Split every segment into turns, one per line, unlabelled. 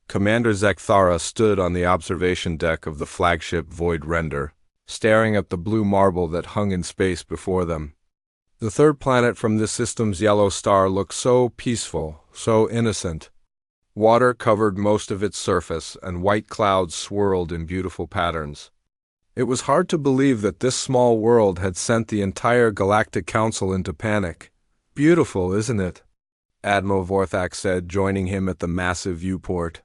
Commander Zekthara stood on the observation deck of the flagship Void Render, staring at the blue marble that hung in space before them. The third planet from this system's yellow star looked so peaceful, so innocent. Water covered most of its surface, and white clouds swirled in beautiful patterns. It was hard to believe that this small world had sent the entire Galactic Council into panic. "Beautiful, isn't it?" Admiral Vorthak said, joining him at the massive viewport.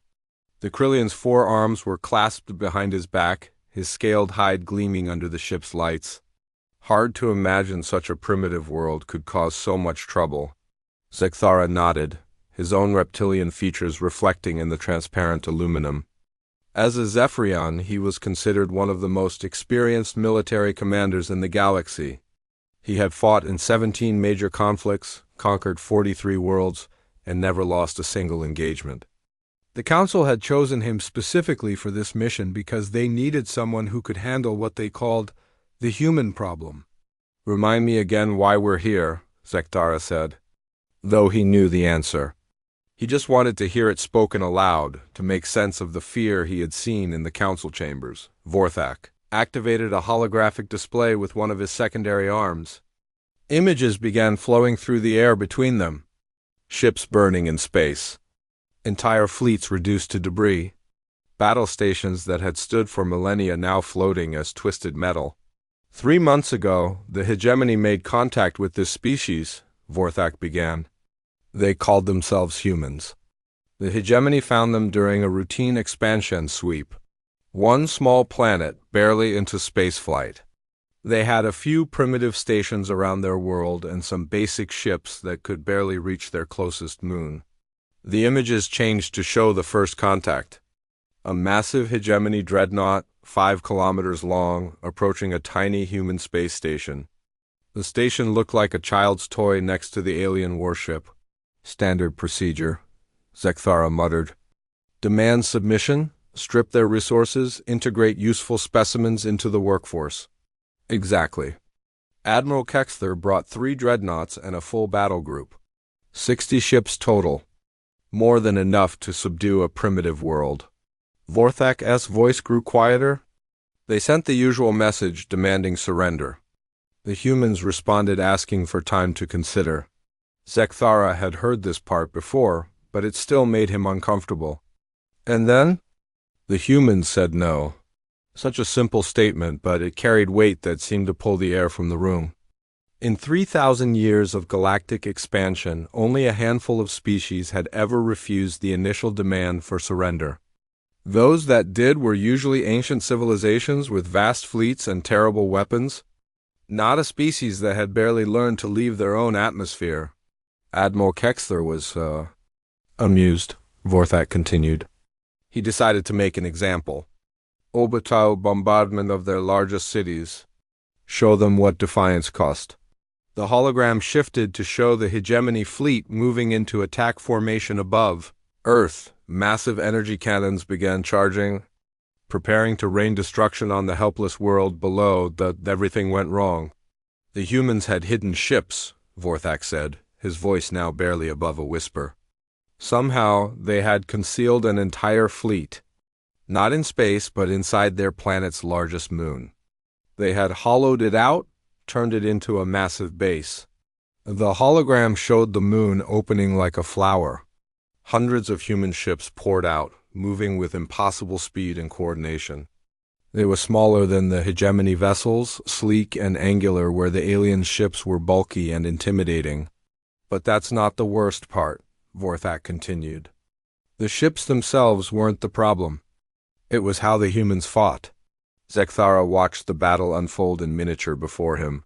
The Krillian's forearms were clasped behind his back, his scaled hide gleaming under the ship's lights. Hard to imagine such a primitive world could cause so much trouble. Zekthara nodded, his own reptilian features reflecting in the transparent aluminum. As a Zephyrion, he was considered one of the most experienced military commanders in the galaxy. He had fought in 17 major conflicts, conquered 43 worlds, and never lost a single engagement. The Council had chosen him specifically for this mission because they needed someone who could handle what they called the human problem. "Remind me again why we're here," Zekthara said, though he knew the answer. He just wanted to hear it spoken aloud, to make sense of the fear he had seen in the council chambers. Vorthak activated a holographic display with one of his secondary arms. Images began flowing through the air between them. Ships burning in space. Entire fleets reduced to debris. Battle stations that had stood for millennia now floating as twisted metal. 3 months ago, the hegemony made contact with this species, Vorthak began. They called themselves humans. The hegemony found them during a routine expansion sweep. One small planet, barely into spaceflight. They had a few primitive stations around their world and some basic ships that could barely reach their closest moon. The images changed to show the first contact. A massive hegemony dreadnought, 5 kilometers long, approaching a tiny human space station. The station looked like a child's toy next to the alien warship. "Standard procedure," Zekthara muttered. "Demand submission, strip their resources, integrate useful specimens into the workforce." "Exactly." Admiral Kexther brought 3 dreadnoughts and a full battle group. 60 ships total. More than enough to subdue a primitive world. Vorthak's voice grew quieter. They sent the usual message demanding surrender. The humans responded asking for time to consider. Zekthara had heard this part before, but it still made him uncomfortable. "And then?" The humans said no. Such a simple statement, but it carried weight that seemed to pull the air from the room. In 3,000 years of galactic expansion, only a handful of species had ever refused the initial demand for surrender. Those that did were usually ancient civilizations with vast fleets and terrible weapons, not a species that had barely learned to leave their own atmosphere. Admiral Kexther was, amused, Vorthak continued. He decided to make an example. Orbital bombardment of their largest cities. Show them what defiance cost. The hologram shifted to show the hegemony fleet moving into attack formation above Earth. Massive energy cannons began charging, preparing to rain destruction on the helpless world below. Everything went wrong. The humans had hidden ships, Vorthak said, his voice now barely above a whisper. Somehow they had concealed an entire fleet. Not in space, but inside their planet's largest moon. They had hollowed it out, turned it into a massive base. The hologram showed the moon opening like a flower. Hundreds of human ships poured out, moving with impossible speed and coordination. They were smaller than the hegemony vessels, sleek and angular where the alien ships were bulky and intimidating. But that's not the worst part, Vorthak continued. The ships themselves weren't the problem. It was how the humans fought. Zekthara watched the battle unfold in miniature before him.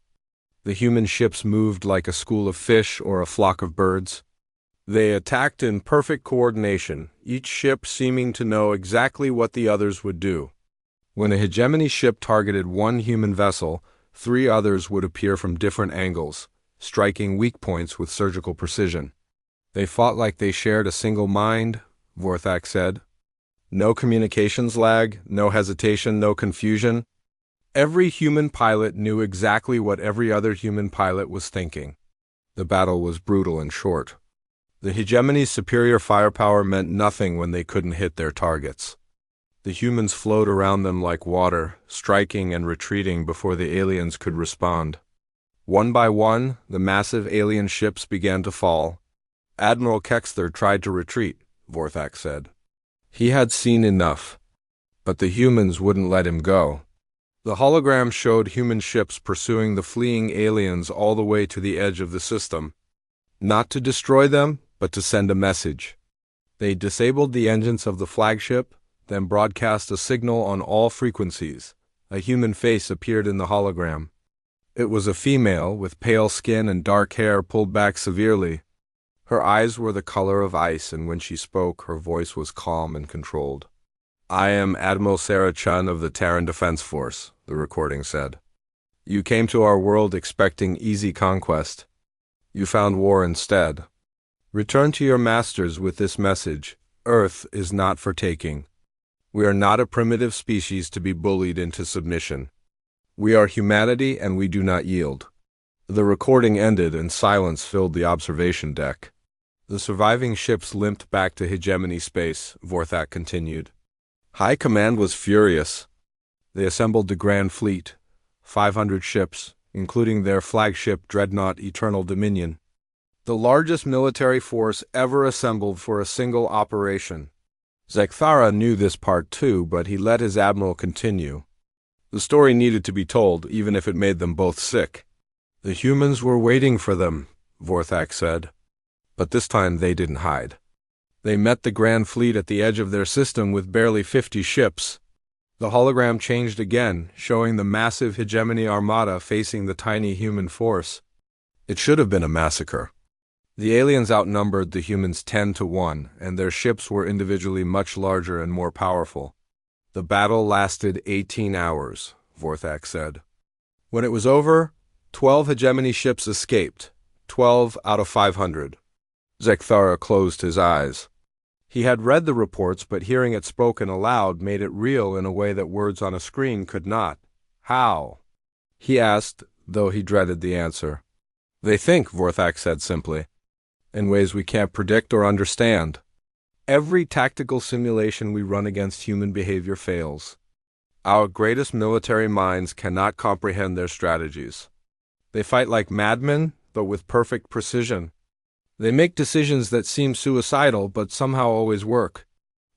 The human ships moved like a school of fish or a flock of birds. They attacked in perfect coordination, each ship seeming to know exactly what the others would do. When a hegemony ship targeted one human vessel, 3 others would appear from different angles, striking weak points with surgical precision. They fought like they shared a single mind, Vorthak said. No communications lag, no hesitation, no confusion. Every human pilot knew exactly what every other human pilot was thinking. The battle was brutal and short. The hegemony's superior firepower meant nothing when they couldn't hit their targets. The humans flowed around them like water, striking and retreating before the aliens could respond. One by one, the massive alien ships began to fall. Admiral Kexler tried to retreat, Vorthak said. He had seen enough. But the humans wouldn't let him go. The hologram showed human ships pursuing the fleeing aliens all the way to the edge of the system. Not to destroy them, but to send a message. They disabled the engines of the flagship, then broadcast a signal on all frequencies. A human face appeared in the hologram. It was a female with pale skin and dark hair pulled back severely. Her eyes were the color of ice, and when she spoke, her voice was calm and controlled. "I am Admiral Sarah Chun of the Terran Defense Force," the recording said. "You came to our world expecting easy conquest. You found war instead. Return to your masters with this message. Earth is not for taking. We are not a primitive species to be bullied into submission. We are humanity and we do not yield." The recording ended and silence filled the observation deck. The surviving ships limped back to hegemony space, Vorthak continued. High Command was furious. They assembled the Grand Fleet, 500 ships, including their flagship dreadnought Eternal Dominion. The largest military force ever assembled for a single operation. Zekthara knew this part too, but he let his admiral continue. The story needed to be told, even if it made them both sick. The humans were waiting for them, Vorthak said. But this time they didn't hide. They met the Grand Fleet at the edge of their system with barely 50 ships. The hologram changed again, showing the massive hegemony armada facing the tiny human force. It should have been a massacre. The aliens outnumbered the humans 10-1, and their ships were individually much larger and more powerful. The battle lasted 18 hours, Vorthak said. When it was over, 12 hegemony ships escaped, 12 out of 500. Zekthara closed his eyes. He had read the reports, but hearing it spoken aloud made it real in a way that words on a screen could not. How? He asked, though he dreaded the answer. They think, Vorthak said simply, in ways we can't predict or understand. Every tactical simulation we run against human behavior fails. Our greatest military minds cannot comprehend their strategies. They fight like madmen, but with perfect precision. They make decisions that seem suicidal, but somehow always work.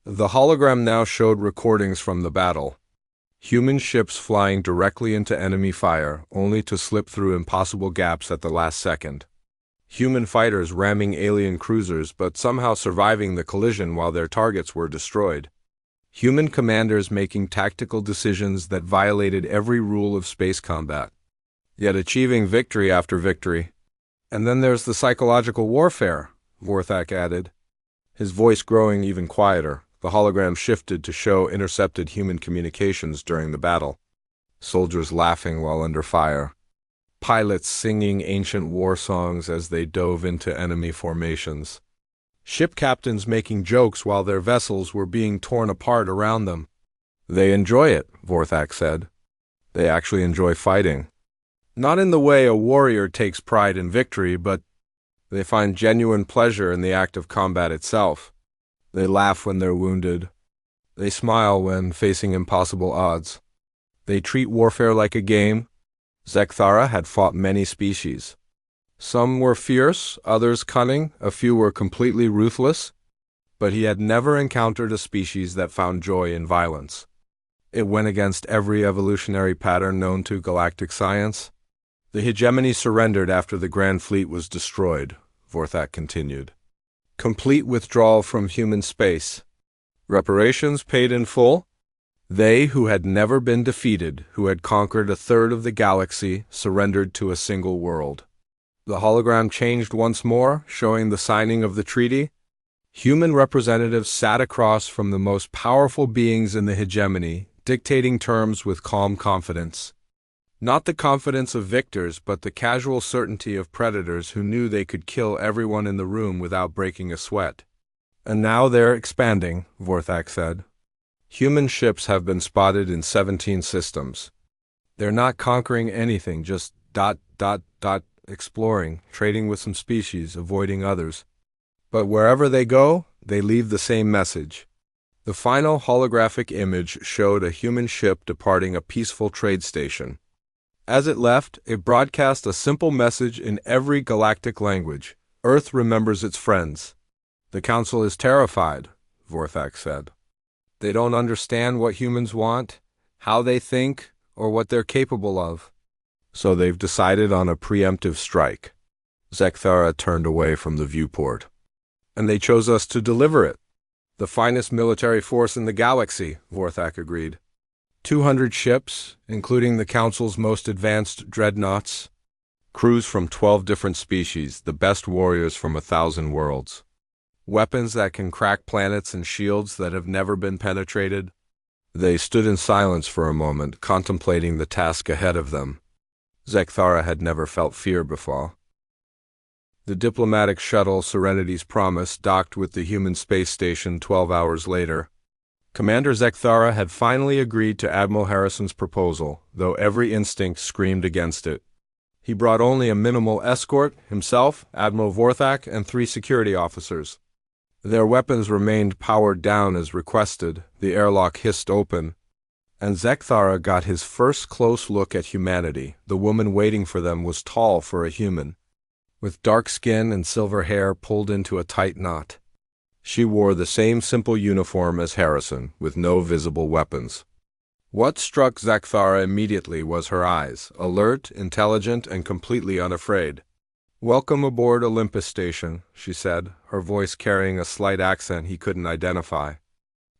The hologram now showed recordings from the battle. Human ships flying directly into enemy fire, only to slip through impossible gaps at the last second. Human fighters ramming alien cruisers, but somehow surviving the collision while their targets were destroyed. Human commanders making tactical decisions that violated every rule of space combat, yet achieving victory after victory. And then there's the psychological warfare, Vorthak added, his voice growing even quieter. The hologram shifted to show intercepted human communications during the battle. Soldiers laughing while under fire. Pilots singing ancient war songs as they dove into enemy formations. Ship captains making jokes while their vessels were being torn apart around them. They enjoy it, Vorthak said. They actually enjoy fighting. Not in the way a warrior takes pride in victory, but they find genuine pleasure in the act of combat itself. They laugh when they're wounded. They smile when facing impossible odds. They treat warfare like a game. Zekthara had fought many species. Some were fierce, others cunning, a few were completely ruthless, but he had never encountered a species that found joy in violence. It went against every evolutionary pattern known to galactic science. The hegemony surrendered after the Grand Fleet was destroyed, Vorthak continued. Complete withdrawal from human space. Reparations paid in full? They who had never been defeated, who had conquered a third of the galaxy, surrendered to a single world. The hologram changed once more, showing the signing of the treaty. Human representatives sat across from the most powerful beings in the hegemony, dictating terms with calm confidence. Not the confidence of victors, but the casual certainty of predators who knew they could kill everyone in the room without breaking a sweat. And now they're expanding, Vorthak said. Human ships have been spotted in 17 systems. They're not conquering anything, just ... exploring, trading with some species, avoiding others. But wherever they go, they leave the same message. The final holographic image showed a human ship departing a peaceful trade station. As it left, it broadcast a simple message in every galactic language. Earth remembers its friends. The Council is terrified, Vorthak said. They don't understand what humans want, how they think, or what they're capable of. So they've decided on a preemptive strike. Zekthara turned away from the viewport. And they chose us to deliver it. The finest military force in the galaxy, Vorthak agreed. 200 ships, including the Council's most advanced dreadnoughts. Crews from 12 different species, the best warriors from 1,000 worlds. Weapons that can crack planets and shields that have never been penetrated. They stood in silence for a moment, contemplating the task ahead of them. Zekthara had never felt fear before. The diplomatic shuttle Serenity's Promise docked with the human space station 12 hours later. Commander Zekthara had finally agreed to Admiral Harrison's proposal, though every instinct screamed against it. He brought only a minimal escort, himself, Admiral Vorthak, and 3 security officers. Their weapons remained powered down as requested, the airlock hissed open, and Zekthara got his first close look at humanity. The woman waiting for them was tall for a human, with dark skin and silver hair pulled into a tight knot. She wore the same simple uniform as Harrison, with no visible weapons. What struck Zekthara immediately was her eyes, alert, intelligent, and completely unafraid. "Welcome aboard Olympus Station," she said, her voice carrying a slight accent he couldn't identify.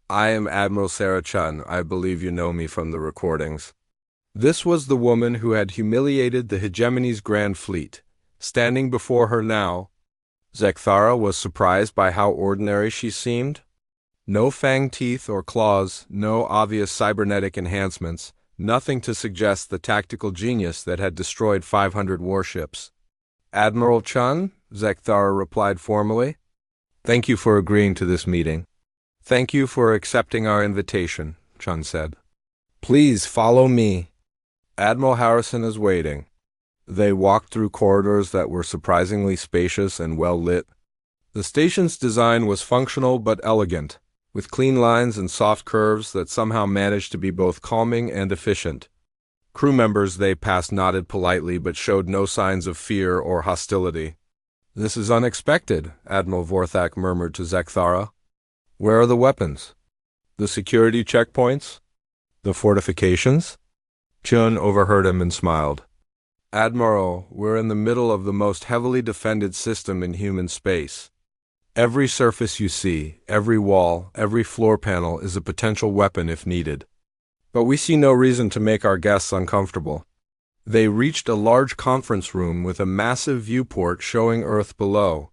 "I am Admiral Sarah Chun. I believe you know me from the recordings." This was the woman who had humiliated the Hegemony's Grand Fleet. Standing before her now, Zekthara was surprised by how ordinary she seemed. No fanged teeth or claws, no obvious cybernetic enhancements, nothing to suggest the tactical genius that had destroyed 500 warships. "Admiral Chun," Zekthara replied formally. "Thank you for agreeing to this meeting." "Thank you for accepting our invitation," Chun said. "Please follow me. Admiral Harrison is waiting." They walked through corridors that were surprisingly spacious and well lit. The station's design was functional but elegant, with clean lines and soft curves that somehow managed to be both calming and efficient. Crew members they passed nodded politely but showed no signs of fear or hostility. "This is unexpected," Admiral Vorthak murmured to Zekthara. "Where are the weapons? The security checkpoints? The fortifications?" Chun overheard him and smiled. "Admiral, we're in the middle of the most heavily defended system in human space. Every surface you see, every wall, every floor panel is a potential weapon if needed. But we see no reason to make our guests uncomfortable." They reached a large conference room with a massive viewport showing Earth below.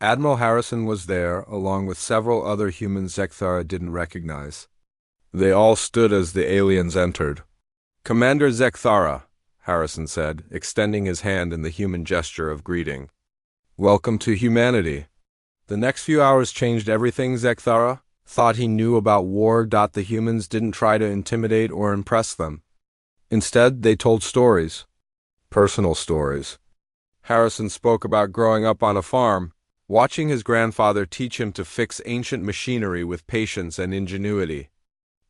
Admiral Harrison was there, along with several other humans Zekthara didn't recognize. They all stood as the aliens entered. "Commander Zekthara," Harrison said, extending his hand in the human gesture of greeting. "Welcome to humanity." The next few hours changed everything. Zekthara thought he knew about war. The humans didn't try to intimidate or impress them. Instead, they told stories. Personal stories. Harrison spoke about growing up on a farm, watching his grandfather teach him to fix ancient machinery with patience and ingenuity.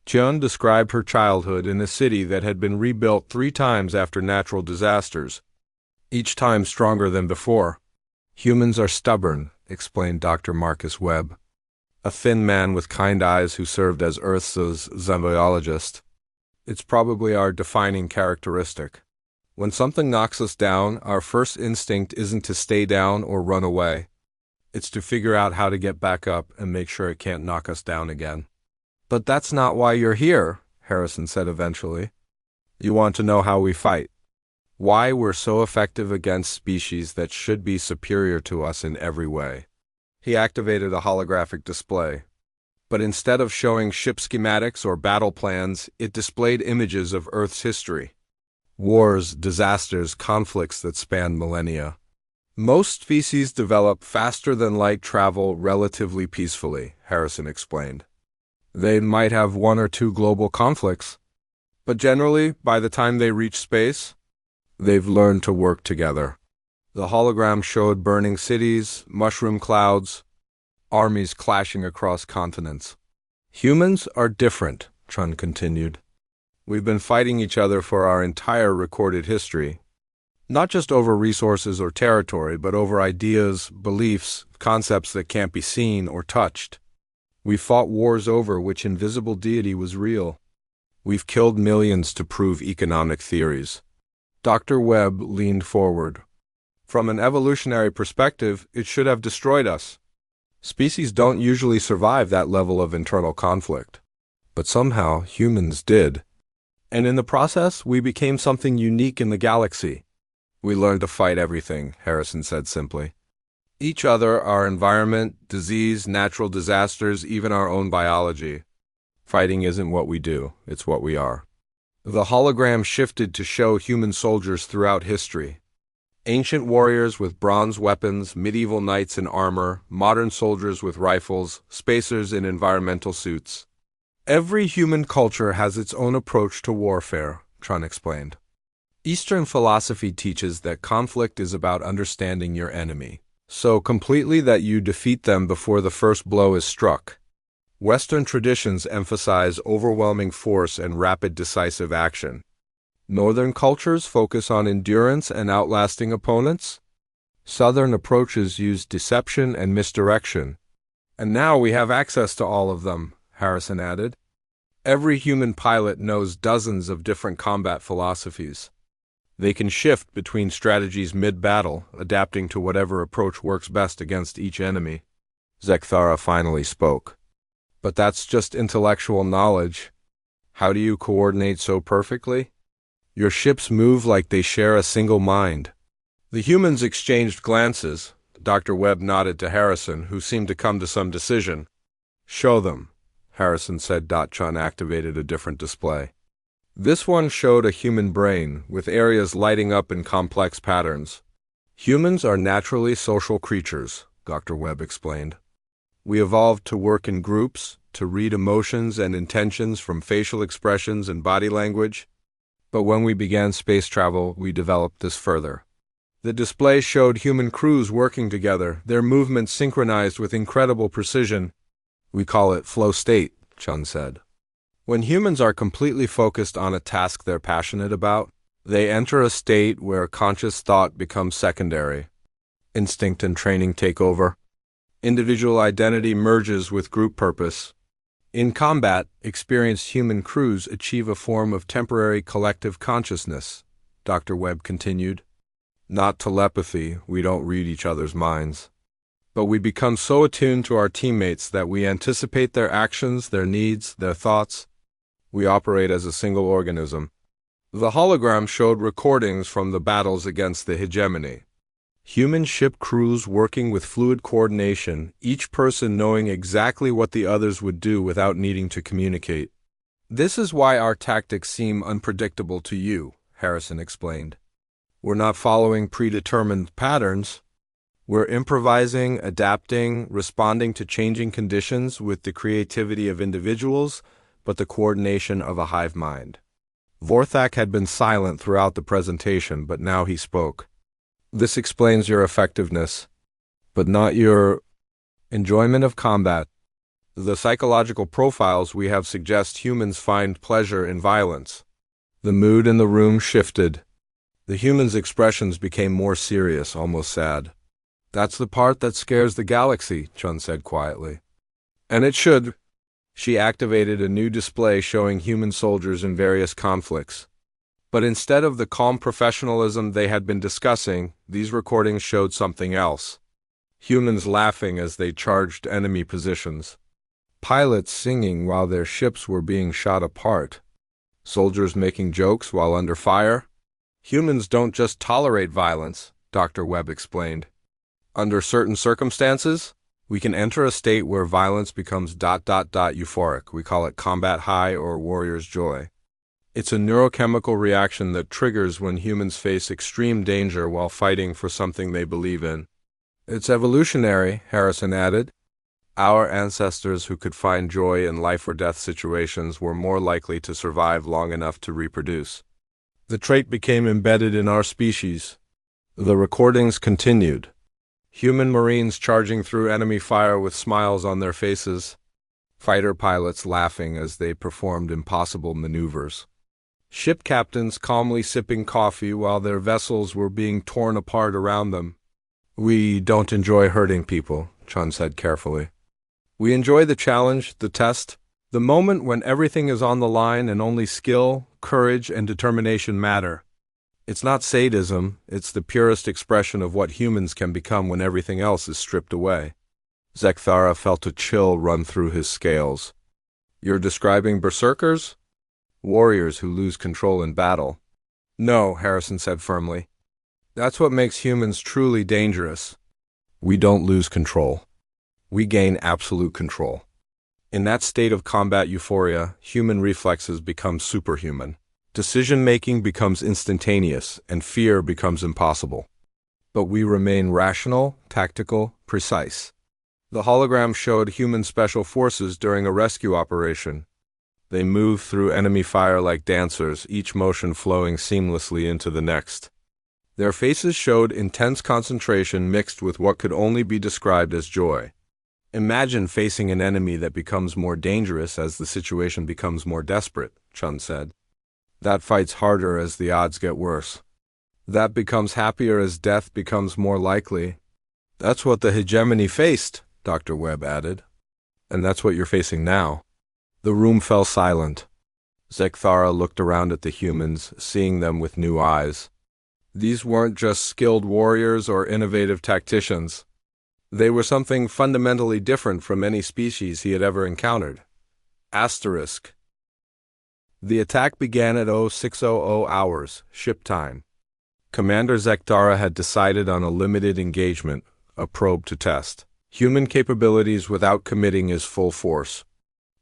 Chun described her childhood in a city that had been rebuilt 3 times after natural disasters, each time stronger than before. "Humans are stubborn," explained Dr. Marcus Webb, a thin man with kind eyes who served as Earth's zoologist. "It's probably our defining characteristic. When something knocks us down, our first instinct isn't to stay down or run away. It's to figure out how to get back up and make sure it can't knock us down again." "But that's not why you're here," Harrison said eventually. "You want to know how we fight? Why we're so effective against species that should be superior to us in every way." He activated a holographic display. But instead of showing ship schematics or battle plans, it displayed images of Earth's history. Wars, disasters, conflicts that spanned millennia. "Most species develop faster than light travel relatively peacefully," Harrison explained. "They might have 1 or 2 global conflicts, but generally, by the time they reach space, they've learned to work together." The hologram showed burning cities, mushroom clouds, armies clashing across continents. Humans are different, Chun continued. We've been fighting each other for our entire recorded history. Not just over resources or territory, but over ideas, beliefs, concepts that can't be seen or touched. We've fought wars over which invisible deity was real. We've killed millions to prove economic theories. Dr. Webb leaned forward. From an evolutionary perspective, it should have destroyed us. Species don't usually survive that level of internal conflict. But somehow, humans did. And in the process, we became something unique in the galaxy. We learned to fight everything, Harrison said simply. Each other, our environment, disease, natural disasters, even our own biology. Fighting isn't what we do, it's what we are. The hologram shifted to show human soldiers throughout history. Ancient warriors with bronze weapons, medieval knights in armor, modern soldiers with rifles, spacers in environmental suits. Every human culture has its own approach to warfare, Tron explained. Eastern philosophy teaches that conflict is about understanding your enemy, so completely that you defeat them before the first blow is struck. Western traditions emphasize overwhelming force and rapid decisive action. Northern cultures focus on endurance and outlasting opponents. Southern approaches use deception and misdirection. And now we have access to all of them, Harrison added. Every human pilot knows dozens of different combat philosophies. They can shift between strategies mid-battle, adapting to whatever approach works best against each enemy. Zekthara finally spoke. But that's just intellectual knowledge. How do you coordinate so perfectly? Your ships move like they share a single mind. The humans exchanged glances. Dr. Webb nodded to Harrison, who seemed to come to some decision. Show them, Harrison said. Chun activated a different display. This one showed a human brain, with areas lighting up in complex patterns. Humans are naturally social creatures, Dr. Webb explained. We evolved to work in groups, to read emotions and intentions from facial expressions and body language. But when we began space travel, we developed this further. The display showed human crews working together, their movements synchronized with incredible precision. We call it flow state, Chun said. When humans are completely focused on a task they're passionate about, they enter a state where conscious thought becomes secondary. Instinct and training take over. Individual identity merges with group purpose. In combat, experienced human crews achieve a form of temporary collective consciousness, Dr. Webb continued. Not telepathy, we don't read each other's minds. But we become so attuned to our teammates that we anticipate their actions, their needs, their thoughts. We operate as a single organism. The hologram showed recordings from the battles against the hegemony. Human ship crews working with fluid coordination, each person knowing exactly what the others would do without needing to communicate. This is why our tactics seem unpredictable to you, Harrison explained. We're not following predetermined patterns. We're improvising, adapting, responding to changing conditions with the creativity of individuals, but the coordination of a hive mind. Vorthak had been silent throughout the presentation, but now he spoke. This explains your effectiveness, but not your enjoyment of combat. The psychological profiles we have suggest humans find pleasure in violence. The mood in the room shifted. The humans' expressions became more serious, almost sad. That's the part that scares the galaxy, Chun said quietly. And it should. She activated a new display showing human soldiers in various conflicts. But instead of the calm professionalism they had been discussing, these recordings showed something else. Humans laughing as they charged enemy positions. Pilots singing while their ships were being shot apart. Soldiers making jokes while under fire. Humans don't just tolerate violence, Dr. Webb explained. Under certain circumstances, we can enter a state where violence becomes ... euphoric. We call it combat high or warrior's joy. It's a neurochemical reaction that triggers when humans face extreme danger while fighting for something they believe in. It's evolutionary, Harrison added. Our ancestors who could find joy in life or death situations were more likely to survive long enough to reproduce. The trait became embedded in our species. The recordings continued. Human Marines charging through enemy fire with smiles on their faces. Fighter pilots laughing as they performed impossible maneuvers. Ship captains calmly sipping coffee while their vessels were being torn apart around them. "We don't enjoy hurting people," Chun said carefully. "We enjoy the challenge, the test, the moment when everything is on the line and only skill, courage, and determination matter. It's not sadism, it's the purest expression of what humans can become when everything else is stripped away." Zekthara felt a chill run through his scales. "You're describing berserkers? Warriors who lose control in battle?" "No," Harrison said firmly. "That's what makes humans truly dangerous. We don't lose control. We gain absolute control. In that state of combat euphoria, human reflexes become superhuman. Decision-making becomes instantaneous, and fear becomes impossible. But we remain rational, tactical, precise." The hologram showed human special forces during a rescue operation. They moved through enemy fire like dancers, each motion flowing seamlessly into the next. Their faces showed intense concentration mixed with what could only be described as joy. "Imagine facing an enemy that becomes more dangerous as the situation becomes more desperate," Chun said. "That fight's harder as the odds get worse. That becomes happier as death becomes more likely." "That's what the hegemony faced," Dr. Webb added. "And that's what you're facing now." The room fell silent. Zekthara looked around at the humans, seeing them with new eyes. These weren't just skilled warriors or innovative tacticians. They were something fundamentally different from any species he had ever encountered. Asterisk. The attack began at 0600 hours, ship time. Commander Zekthara had decided on a limited engagement, a probe to test human capabilities without committing his full force.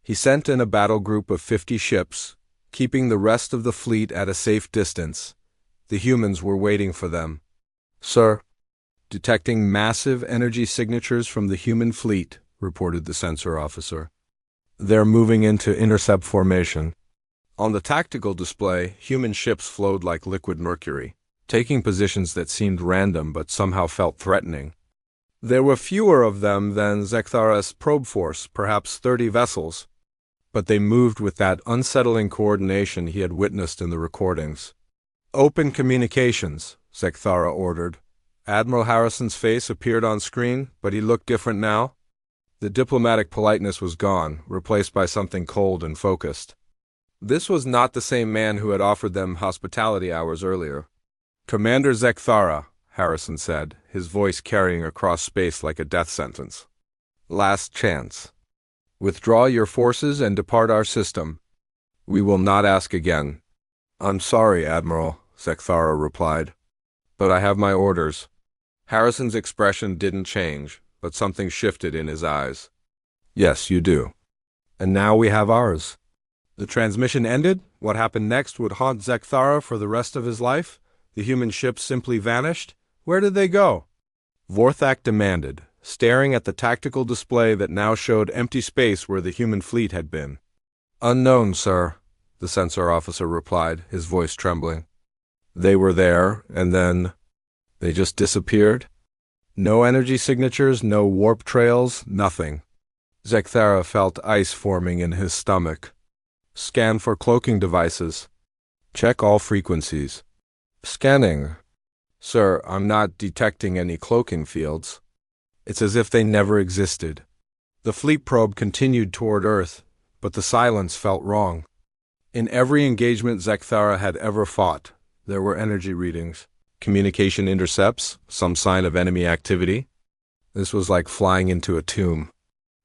He sent in a battle group of 50 ships, keeping the rest of the fleet at a safe distance. The humans were waiting for them. "Sir." "Detecting massive energy signatures from the human fleet," reported the sensor officer. "They're moving into intercept formation." On the tactical display, human ships flowed like liquid mercury, taking positions that seemed random but somehow felt threatening. There were fewer of them than Zekthara's probe force, perhaps 30 vessels, but they moved with that unsettling coordination he had witnessed in the recordings. "Open communications," Zekthara ordered. Admiral Harrison's face appeared on screen, but he looked different now. The diplomatic politeness was gone, replaced by something cold and focused. This was not the same man who had offered them hospitality hours earlier. "Commander Zekthara," Harrison said, his voice carrying across space like a death sentence. "Last chance. Withdraw your forces and depart our system. We will not ask again." "I'm sorry, Admiral," Zekthara replied, "but I have my orders." Harrison's expression didn't change, but something shifted in his eyes. "Yes, you do. And now we have ours." The transmission ended. What happened next would haunt Zekthara for the rest of his life. The human ships simply vanished. Where did they go? Vorthak demanded, staring at the tactical display that now showed empty space where the human fleet had been. "Unknown, sir," the sensor officer replied, his voice trembling. "They were there, and then they just disappeared? No energy signatures, no warp trails, nothing." Zekthara felt ice forming in his stomach. "Scan for cloaking devices. Check all frequencies." "Scanning. Sir, I'm not detecting any cloaking fields. It's as if they never existed." The fleet probe continued toward Earth, but the silence felt wrong. In every engagement Zekthara had ever fought, there were energy readings, communication intercepts, some sign of enemy activity. This was like flying into a tomb.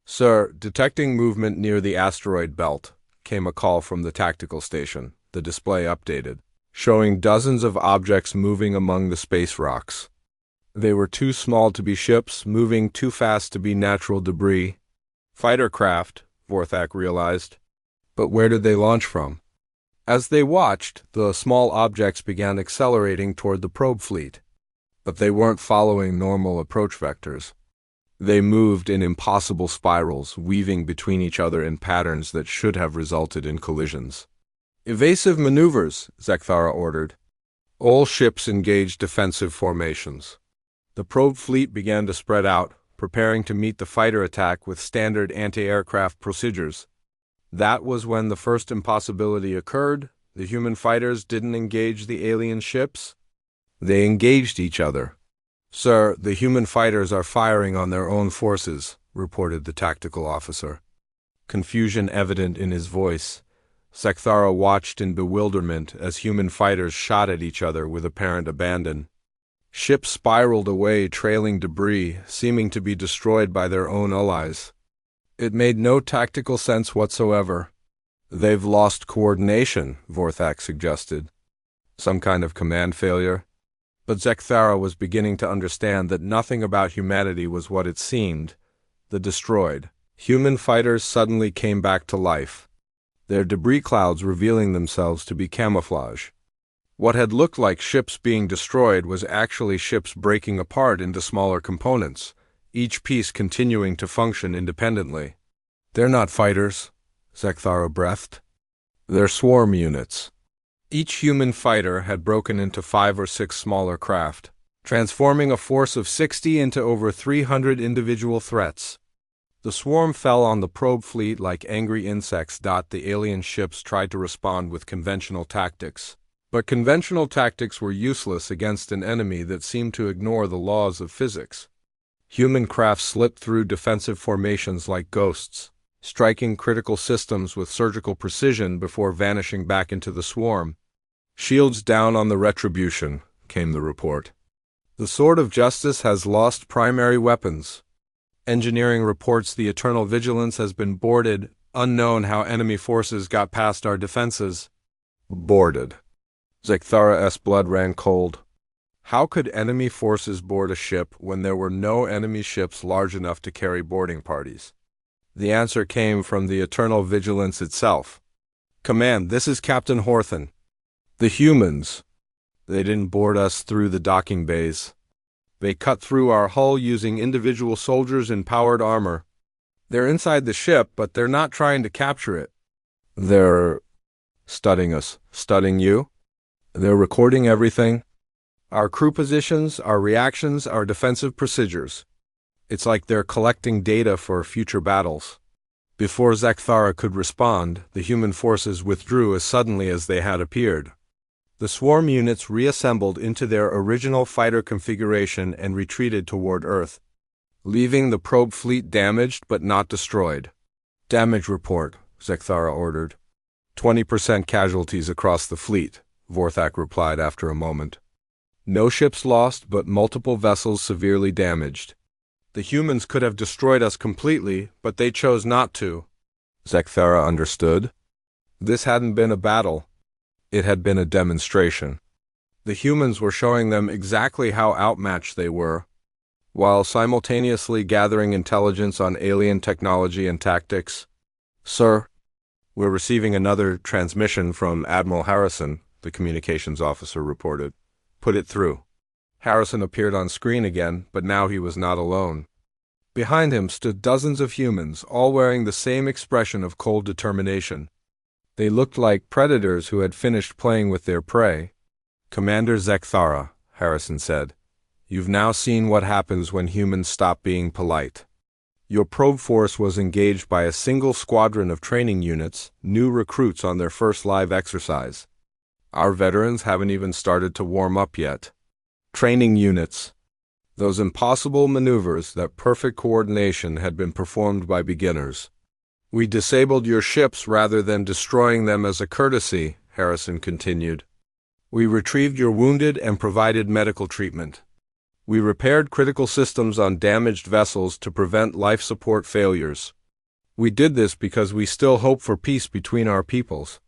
"Sir, detecting movement near the asteroid belt," came a call from the tactical station, the display updated, showing dozens of objects moving among the space rocks. They were too small to be ships, moving too fast to be natural debris. Fighter craft, Vorthak realized. But where did they launch from? As they watched, the small objects began accelerating toward the probe fleet. But they weren't following normal approach vectors. They moved in impossible spirals, weaving between each other in patterns that should have resulted in collisions. "Evasive maneuvers," Zekthara ordered. All ships engaged defensive formations. The probe fleet began to spread out, preparing to meet the fighter attack with standard anti-aircraft procedures. That was when the first impossibility occurred. The human fighters didn't engage the alien ships. They engaged each other. "Sir, the human fighters are firing on their own forces," reported the tactical officer. Confusion evident in his voice, Sekthara watched in bewilderment as human fighters shot at each other with apparent abandon. Ships spiraled away, trailing debris, seeming to be destroyed by their own allies. It made no tactical sense whatsoever. "They've lost coordination," Vorthak suggested. Some kind of command failure? But Sekthara was beginning to understand that nothing about humanity was what it seemed. The destroyed human fighters suddenly came back to life, their debris clouds revealing themselves to be camouflage. What had looked like ships being destroyed was actually ships breaking apart into smaller components, each piece continuing to function independently. "They're not fighters," Sekthara breathed. "They're swarm units." Each human fighter had broken into 5 or 6 smaller craft, transforming a force of 60 into over 300 individual threats. The swarm fell on the probe fleet like angry insects. The alien ships tried to respond with conventional tactics. But conventional tactics were useless against an enemy that seemed to ignore the laws of physics. Human craft slipped through defensive formations like ghosts, striking critical systems with surgical precision before vanishing back into the swarm. "Shields down on the Retribution," came the report. "The Sword of Justice has lost primary weapons. Engineering reports the Eternal Vigilance has been boarded. Unknown how enemy forces got past our defenses." Boarded. Sekthara's blood ran cold. How could enemy forces board a ship when there were no enemy ships large enough to carry boarding parties? The answer came from the Eternal Vigilance itself. "Command, this is Captain Horthen. The humans. They didn't board us through the docking bays. They cut through our hull using individual soldiers in powered armor. They're inside the ship, but they're not trying to capture it. They're studying us. Studying you? They're recording everything. Our crew positions, our reactions, our defensive procedures. It's like they're collecting data for future battles." Before Sekthara could respond, the human forces withdrew as suddenly as they had appeared. The swarm units reassembled into their original fighter configuration and retreated toward Earth, leaving the probe fleet damaged but not destroyed. "Damage report," Sekthara ordered. 20% casualties across the fleet," Vorthak replied after a moment. "No ships lost, but multiple vessels severely damaged. The humans could have destroyed us completely, but they chose not to." Sekthara understood. This hadn't been a battle. It had been a demonstration. The humans were showing them exactly how outmatched they were, while simultaneously gathering intelligence on alien technology and tactics. "Sir, we're receiving another transmission from Admiral Harrison," the communications officer reported. "Put it through." Harrison appeared on screen again, but now he was not alone. Behind him stood dozens of humans, all wearing the same expression of cold determination. They looked like predators who had finished playing with their prey. "Commander Sekthara," Harrison said, "you've now seen what happens when humans stop being polite. Your probe force was engaged by a single squadron of training units, new recruits on their first live exercise. Our veterans haven't even started to warm up yet. Training units. Those impossible maneuvers, that perfect coordination had been performed by beginners. We disabled your ships rather than destroying them as a courtesy," Harrison continued. "We retrieved your wounded and provided medical treatment. We repaired critical systems on damaged vessels to prevent life support failures. We did this because we still hope for peace between our peoples."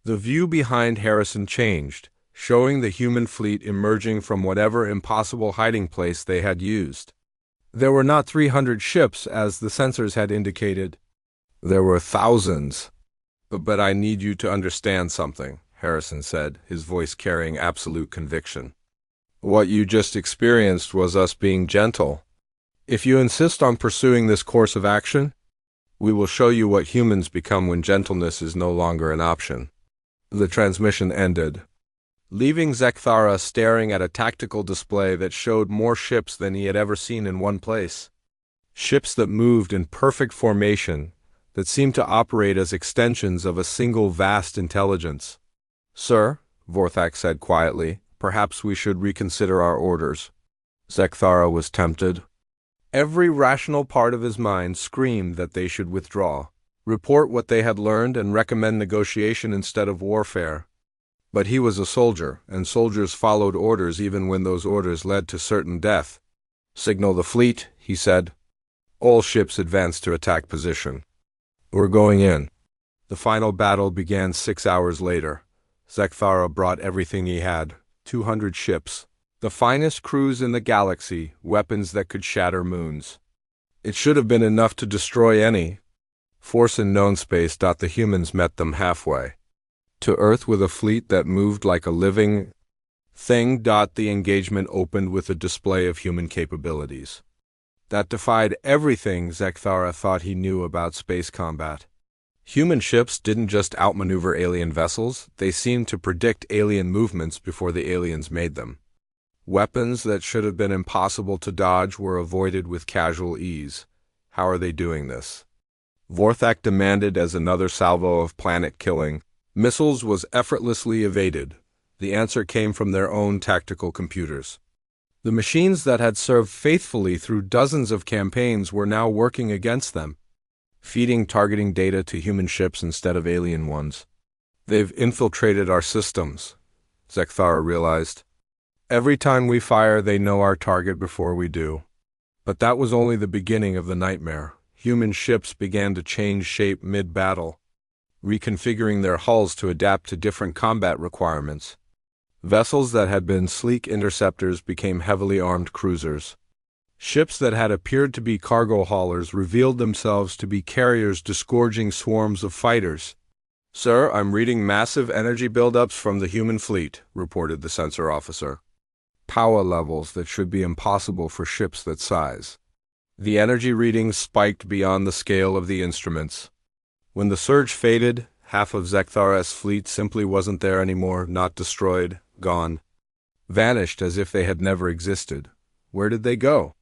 The view behind Harrison changed, showing the human fleet emerging from whatever impossible hiding place they had used. There were not 300 ships, as the sensors had indicated. There were thousands. But I need you to understand something," Harrison said, his voice carrying absolute conviction. "What you just experienced was us being gentle. If you insist on pursuing this course of action, we will show you what humans become when gentleness is no longer an option." The transmission ended. leaving Zekthara staring at a tactical display that showed more ships than he had ever seen in one place. Ships that moved in perfect formation, that seemed to operate as extensions of a single vast intelligence. "Sir," Vorthak said quietly, "perhaps we should reconsider our orders." Zekthara was tempted. Every rational part of his mind screamed that they should withdraw, report what they had learned, and recommend negotiation instead of warfare. But he was a soldier, and soldiers followed orders even when those orders led to certain death. "Signal the fleet," he said. All ships advanced to attack position. "We're going in." The final battle began 6 hours later. Zekthara brought everything he had, 200 ships, the finest crews in the galaxy, weapons that could shatter moons. It should have been enough to destroy any force in known space. The humans met them halfway. To Earth with a fleet that moved like a living thing. The engagement opened with a display of human capabilities that defied everything Zekthara thought he knew about space combat. Human ships didn't just outmaneuver alien vessels, they seemed to predict alien movements before the aliens made them. Weapons that should have been impossible to dodge were avoided with casual ease. How are they doing this? Vorthak demanded as another salvo of planet-killing missiles was effortlessly evaded. The answer came from their own tactical computers. The machines that had served faithfully through dozens of campaigns were now working against them, feeding targeting data to human ships instead of alien ones. "They've infiltrated our systems," Zekthara realized. "Every time we fire, they know our target before we do." But that was only the beginning of the nightmare. Human ships began to change shape mid-battle, reconfiguring their hulls to adapt to different combat requirements. Vessels that had been sleek interceptors became heavily armed cruisers. Ships that had appeared to be cargo haulers revealed themselves to be carriers disgorging swarms of fighters. "Sir, I'm reading massive energy buildups from the human fleet," reported the sensor officer. "Power levels that should be impossible for ships that size." The energy readings spiked beyond the scale of the instruments. When the surge faded, half of Zekthara's fleet simply wasn't there anymore, not destroyed, gone. Vanished as if they had never existed. Where did they go?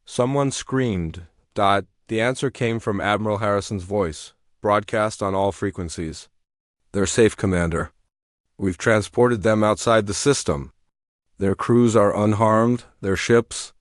Someone screamed. The answer came from Admiral Harrison's voice, broadcast on all frequencies. "They're safe, Commander. We've transported them outside the system. Their crews are unharmed, their ships